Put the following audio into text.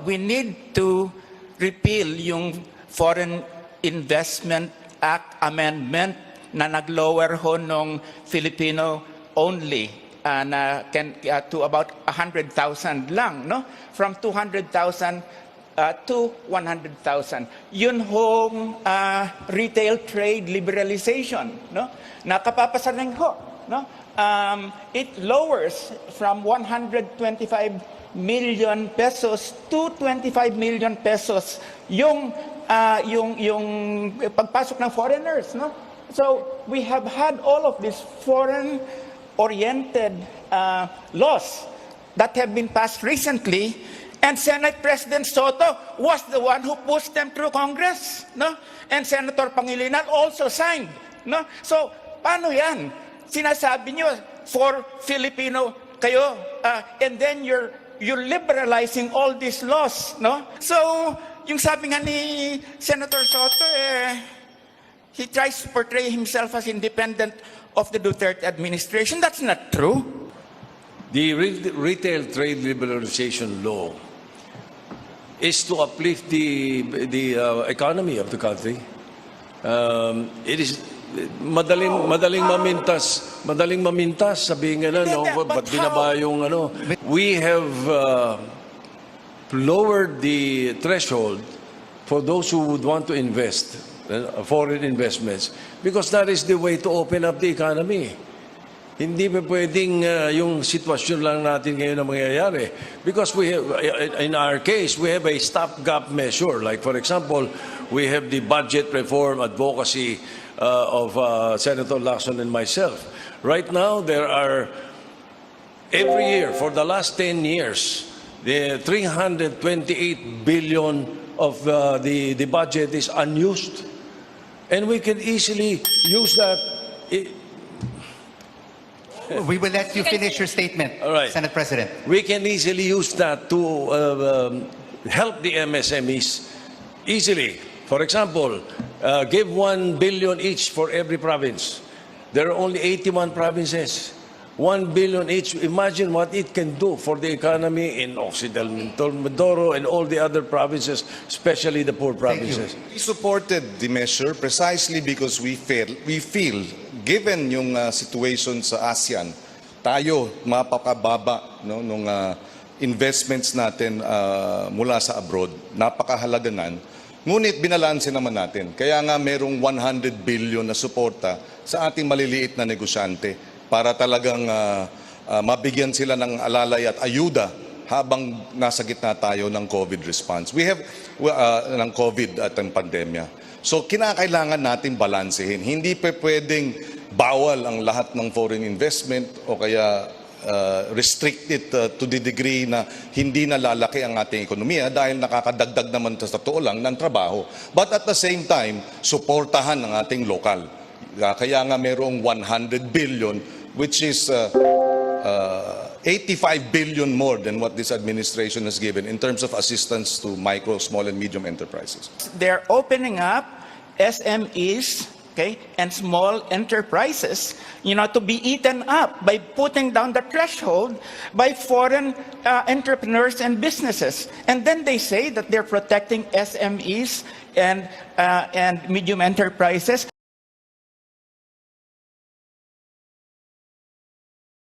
We need to repeal yung Foreign Investment Act Amendment na nag-lower ho nung Filipino only to about 100,000 lang, no? From 200,000 to 100,000. Yun hong retail trade liberalization, no? Nakapapasanin ho, no? It lowers from 125 million pesos to 25 million pesos yung pagpasok ng foreigners, no? So we have had all of these foreign-oriented laws that have been passed recently, and Senate President Sotto was the one who pushed them through Congress, no? And Senator Pangilinan also signed, no? So paano yan? Sinasabi nyo for Filipino kayo, and then you're liberalizing all these laws, no? So yung sabi nga ni Senator Sotto, he tries to portray himself as independent of the Duterte administration. That's not true. The retail trade liberalization law is to uplift the economy of the country. It is madaling mamintas sabihin nga na, no, ba't binaba yung ano. We have lowered the threshold for those who would want to invest, foreign investments, because that is the way to open up the economy. Hindi pa pwedeng yung sitwasyon lang natin ngayon na mangyayari. Because we have, in our case, we have a stopgap measure. Like for example, we have the budget reform advocacy of Senator Lacson and myself. Right now, there are, every year, for the last 10 years, the 328 billion of the budget is unused. And we can easily use that. We will let you finish your statement, All right. Senate President. We can easily use that to help the MSMEs easily. For example, give 1 billion each for every province. There are only 81 provinces. 1 billion each. Imagine what it can do for the economy in Occidental Mindoro and all the other provinces, especially the poor provinces. We supported the measure precisely because we feel given yung situation sa ASEAN, tayo mapakababa, no, nung investments natin mula sa abroad, napakahalaga nan. Ngunit binalanse naman natin. Kaya nga merong 100 billion na suporta sa ating maliliit na negosyante para talagang mabigyan sila ng alalay at ayuda habang nasa gitna tayo ng COVID response. We have ng COVID at ang pandemya. So kinakailangan natin balansehin. Hindi pa pwedeng bawal ang lahat ng foreign investment o kaya restrict it to the degree na hindi na lalaki ang ating ekonomiya dahil nakakadagdag naman sa totoo lang ng trabaho. But at the same time, suportahan ang ating lokal. Kaya nga mayroong 100 billion which is 85 billion more than what this administration has given in terms of assistance to micro, small, and medium enterprises. They're opening up SMEs, okay, and small enterprises, you know, to be eaten up by putting down the threshold by foreign entrepreneurs and businesses. And then they say that they're protecting SMEs and medium enterprises.